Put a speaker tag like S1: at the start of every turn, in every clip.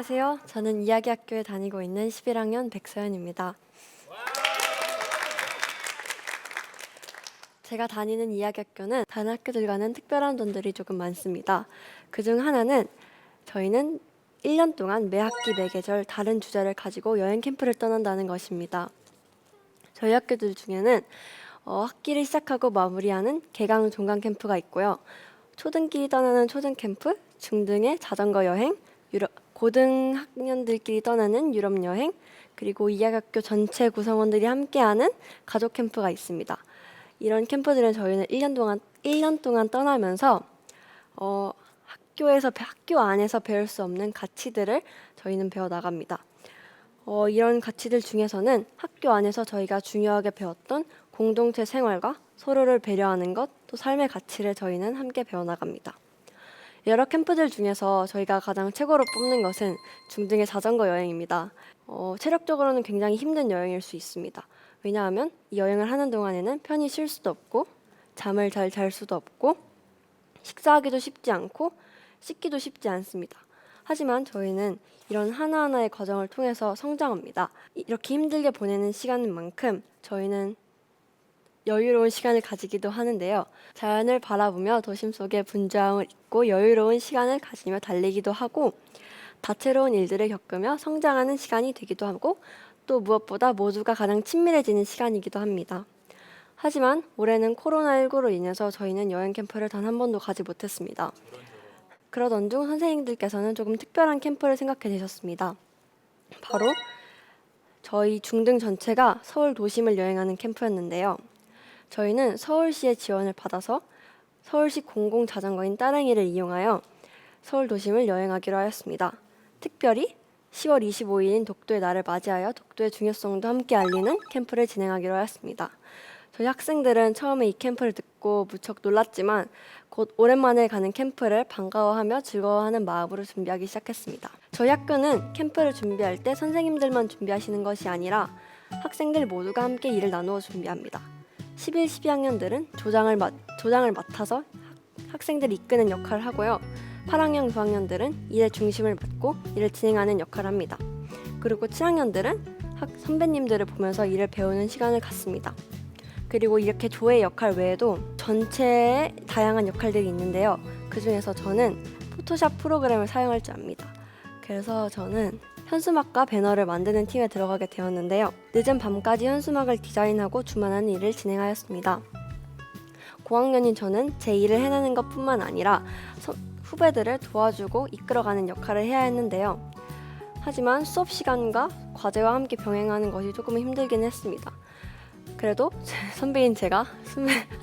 S1: 안녕하세요. 저는 이야기학교에 다니고 있는 11학년 백서연입니다. 제가 다니는 이야기학교는 다른 학교들과는 특별한 점들이 조금 많습니다. 그중 하나는 저희는 1년 동안 매 학기 매 계절 다른 주제를 가지고 여행 캠프를 떠난다는 것입니다. 저희 학교들 중에는 학기를 시작하고 마무리하는 개강 종강 캠프가 있고요. 초등끼리 떠나는 초등 캠프, 중등의 자전거 여행, 고등학년들끼리 떠나는 유럽 여행, 그리고 이야기학교 전체 구성원들이 함께하는 가족 캠프가 있습니다. 이런 캠프들은 저희는 1년 동안 떠나면서 학교 안에서 배울 수 없는 가치들을 저희는 배워 나갑니다. 이런 가치들 중에서는 학교 안에서 저희가 중요하게 배웠던 공동체 생활과 서로를 배려하는 것, 또 삶의 가치를 저희는 함께 배워나갑니다. 여러 캠프들 중에서 저희가 가장 최고로 뽑는 것은 중등의 자전거 여행입니다. 체력적으로는 굉장히 힘든 여행일 수 있습니다. 왜냐하면 이 여행을 하는 동안에는 편히 쉴 수도 없고 잠을 잘 잘 수도 없고 식사하기도 쉽지 않고 씻기도 쉽지 않습니다. 하지만 저희는 이런 하나하나의 과정을 통해서 성장합니다. 이렇게 힘들게 보내는 시간인 만큼 저희는 여유로운 시간을 가지기도 하는데요. 자연을 바라보며 도심 속의 분주함을 잊고 여유로운 시간을 가지며 달리기도 하고 다채로운 일들을 겪으며 성장하는 시간이 되기도 하고 또 무엇보다 모두가 가장 친밀해지는 시간이기도 합니다. 하지만 올해는 코로나19로 인해서 저희는 여행 캠프를 단 한 번도 가지 못했습니다. 그러던 중 선생님들께서는 조금 특별한 캠프를 생각해 주셨습니다. 바로 저희 중등 전체가 서울 도심을 여행하는 캠프였는데요. 저희는 서울시의 지원을 받아서 서울시 공공자전거인 따릉이를 이용하여 서울 도심을 여행하기로 하였습니다. 특별히 10월 25일인 독도의 날을 맞이하여 독도의 중요성도 함께 알리는 캠프를 진행하기로 하였습니다. 저희 학생들은 처음에 이 캠프를 듣고 무척 놀랐지만 곧 오랜만에 가는 캠프를 반가워하며 즐거워하는 마음으로 준비하기 시작했습니다. 저희 학교는 캠프를 준비할 때 선생님들만 준비하시는 것이 아니라 학생들 모두가 함께 일을 나누어 준비합니다. 11, 12학년들은 조장을 맡아서 학생들이 이끄는 역할을 하고요. 8학년, 9학년들은 일의 중심을 맡고 일을 진행하는 역할을 합니다. 그리고 7학년들은 선배님들을 보면서 일을 배우는 시간을 갖습니다. 그리고 이렇게 조의 역할 외에도 전체에 다양한 역할들이 있는데요. 그 중에서 저는 포토샵 프로그램을 사용할 줄 압니다. 그래서 저는 현수막과 배너를 만드는 팀에 들어가게 되었는데요. 늦은 밤까지 현수막을 디자인하고 주만하는 일을 진행하였습니다. 고학년인 저는 제 일을 해내는 것뿐만 아니라 후배들을 도와주고 이끌어가는 역할을 해야 했는데요. 하지만 수업 시간과 과제와 함께 병행하는 것이 조금 힘들긴 했습니다. 그래도 선배인 제가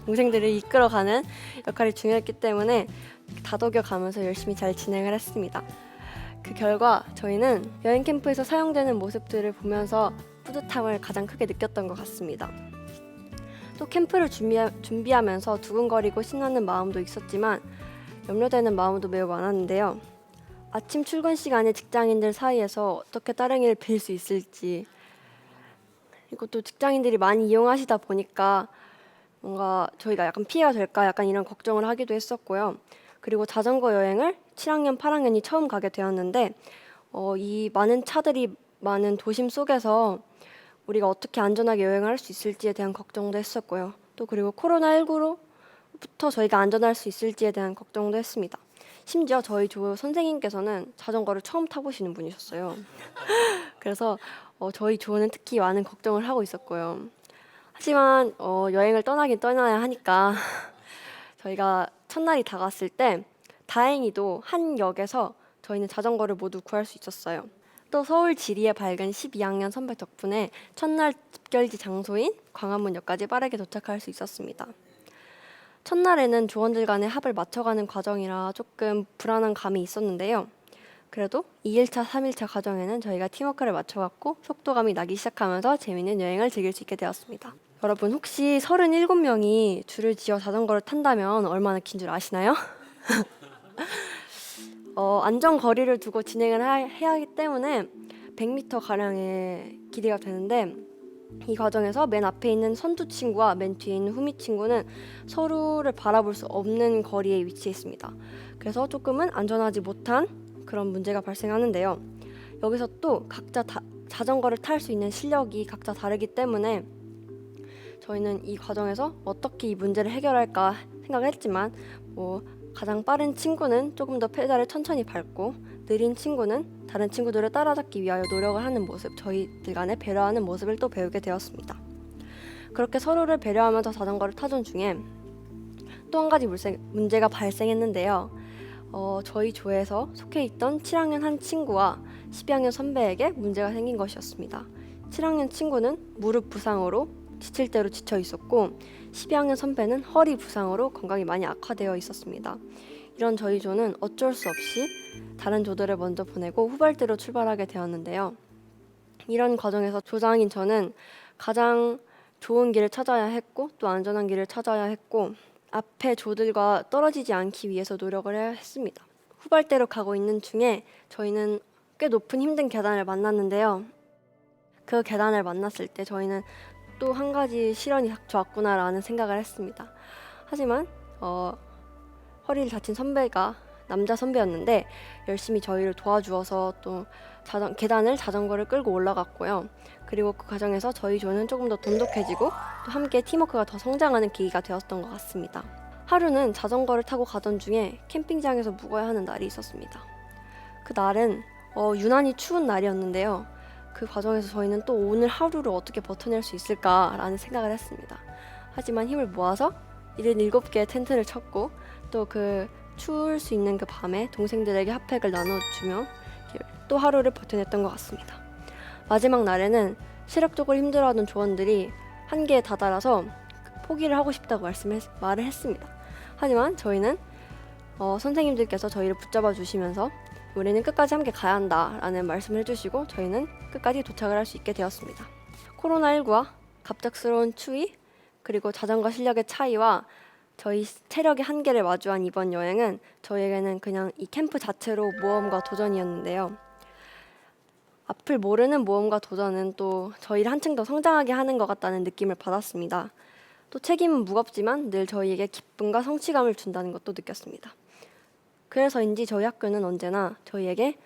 S1: 동생들을 이끌어가는 역할이 중요했기 때문에 다독여가면서 열심히 잘 진행을 했습니다. 그 결과 저희는 여행 캠프에서 사용되는 모습들을 보면서 뿌듯함을 가장 크게 느꼈던 것 같습니다. 또 캠프를 준비하면서 두근거리고 신나는 마음도 있었지만 염려되는 마음도 매우 많았는데요. 아침 출근 시간에 직장인들 사이에서 어떻게 따릉이를 빌 수 있을지, 그리고 또 직장인들이 많이 이용하시다 보니까 뭔가 저희가 약간 피해가 될까 약간 이런 걱정을 하기도 했었고요. 그리고 자전거 여행을 7학년, 8학년이 처음 가게 되었는데 이 많은 차들이 많은 도심 속에서 우리가 어떻게 안전하게 여행을 할 수 있을지에 대한 걱정도 했었고요. 또 그리고 코로나19로부터 저희가 안전할 수 있을지에 대한 걱정도 했습니다. 심지어 저희 조 선생님께서는 자전거를 처음 타보시는 분이셨어요. 그래서 저희 조는 특히 많은 걱정을 하고 있었고요. 하지만 여행을 떠나긴 떠나야 하니까 저희가 첫날이 다가왔을 때 다행히도 한 역에서 저희는 자전거를 모두 구할 수 있었어요. 또 서울 지리에 밝은 12학년 선배 덕분에 첫날 집결지 장소인 광화문역까지 빠르게 도착할 수 있었습니다. 첫날에는 조원들 간의 합을 맞춰가는 과정이라 조금 불안한 감이 있었는데요. 그래도 2일차, 3일차 과정에는 저희가 팀워크를 맞춰갖고 속도감이 나기 시작하면서 재미있는 여행을 즐길 수 있게 되었습니다. 여러분 혹시 37명이 줄을 지어 자전거를 탄다면 얼마나 긴 줄 아시나요? 안전거리를 두고 진행을 해야 하기 때문에 100m가량의 길이가 되는데 이 과정에서 맨 앞에 있는 선두 친구와 맨 뒤에 있는 후미 친구는 서로를 바라볼 수 없는 거리에 위치해 있습니다. 그래서 조금은 안전하지 못한 그런 문제가 발생하는데요. 여기서 또 각자 자전거를 탈 수 있는 실력이 각자 다르기 때문에 저희는 이 과정에서 어떻게 이 문제를 해결할까 생각을 했지만 가장 빠른 친구는 조금 더 페달을 천천히 밟고 느린 친구는 다른 친구들을 따라잡기 위하여 노력을 하는 모습, 저희들 간에 배려하는 모습을 또 배우게 되었습니다. 그렇게 서로를 배려하면서 자전거를 타던 중에 또 한 가지 문제가 발생했는데요. 저희 조에서 속해 있던 7학년 한 친구와 12학년 선배에게 문제가 생긴 것이었습니다. 7학년 친구는 무릎 부상으로 지칠 대로 지쳐 있었고 12학년 선배는 허리 부상으로 건강이 많이 악화되어 있었습니다. 이런 저희 조는 어쩔 수 없이 다른 조들을 먼저 보내고 후발대로 출발하게 되었는데요. 이런 과정에서 조장인 저는 가장 좋은 길을 찾아야 했고 또 안전한 길을 찾아야 했고 앞에 조들과 떨어지지 않기 위해서 노력을 해야 했습니다. 후발대로 가고 있는 중에 저희는 꽤 높은 힘든 계단을 만났는데요. 그 계단을 만났을 때 저희는 또 한 가지 시련이 닥쳐왔구나라는 생각을 했습니다. 하지만 허리를 다친 선배가 남자 선배였는데 열심히 저희를 도와주어서 또 계단을 자전거를 끌고 올라갔고요. 그리고 그 과정에서 저희 조는 조금 더 돈독해지고 또 함께 팀워크가 더 성장하는 계기가 되었던 것 같습니다. 하루는 자전거를 타고 가던 중에 캠핑장에서 묵어야 하는 날이 있었습니다. 그 날은 유난히 추운 날이었는데요. 그 과정에서 저희는 또 오늘 하루를 어떻게 버텨낼 수 있을까라는 생각을 했습니다. 하지만 힘을 모아서 77개의 텐트를 쳤고 또 그 추울 수 있는 그 밤에 동생들에게 핫팩을 나눠주며 또 하루를 버텨냈던 것 같습니다. 마지막 날에는 체력적으로 힘들어하던 조원들이 한계에 다다라서 포기를 하고 싶다고 말을 했습니다. 하지만 저희는 선생님들께서 저희를 붙잡아 주시면서 우리는 끝까지 함께 가야 한다라는 말씀을 해주시고 저희는 끝까지 도착을 할 수 있게 되었습니다. 코로나19와 갑작스러운 추위 그리고 자전거 실력의 차이와 저희 체력의 한계를 마주한 이번 여행은 저희에게는 그냥 이 캠프 자체로 모험과 도전이었는데요. 앞을 모르는 모험과 도전은 또 저희를 한층 더 성장하게 하는 것 같다는 느낌을 받았습니다. 또 책임은 무겁지만 늘 저희에게 기쁨과 성취감을 준다는 것도 느꼈습니다. 그래서인지 저희 학교는 언제나 저희에게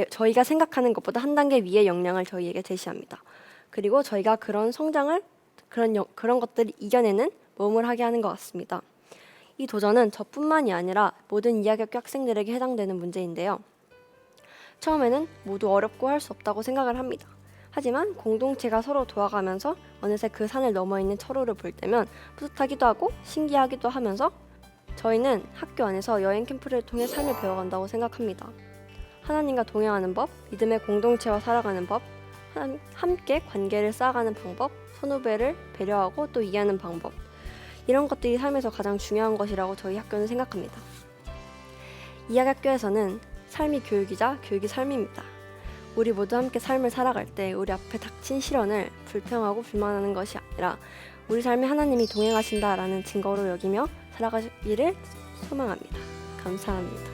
S1: 저희가 생각하는 것보다 한 단계 위의 역량을 저희에게 제시합니다. 그리고 저희가 그런 성장을 그런 것들을 이겨내는 모험을 하게 하는 것 같습니다. 이 도전은 저뿐만이 아니라 모든 이하학교 학생들에게 해당되는 문제인데요. 처음에는 모두 어렵고 할 수 없다고 생각을 합니다. 하지만 공동체가 서로 도와가면서 어느새 그 산을 넘어 있는 철호를 볼 때면 뿌듯하기도 하고 신기하기도 하면서 저희는 학교 안에서 여행 캠프를 통해 삶을 배워간다고 생각합니다. 하나님과 동행하는 법, 믿음의 공동체와 살아가는 법, 함께 관계를 쌓아가는 방법, 선후배를 배려하고 또 이해하는 방법, 이런 것들이 삶에서 가장 중요한 것이라고 저희 학교는 생각합니다. 이하학교에서는 삶이 교육이자 교육이 삶입니다. 우리 모두 함께 삶을 살아갈 때 우리 앞에 닥친 시련을 불평하고 불만하는 것이 아니라 우리 삶에 하나님이 동행하신다라는 증거로 여기며 살아가기를 소망합니다. 감사합니다.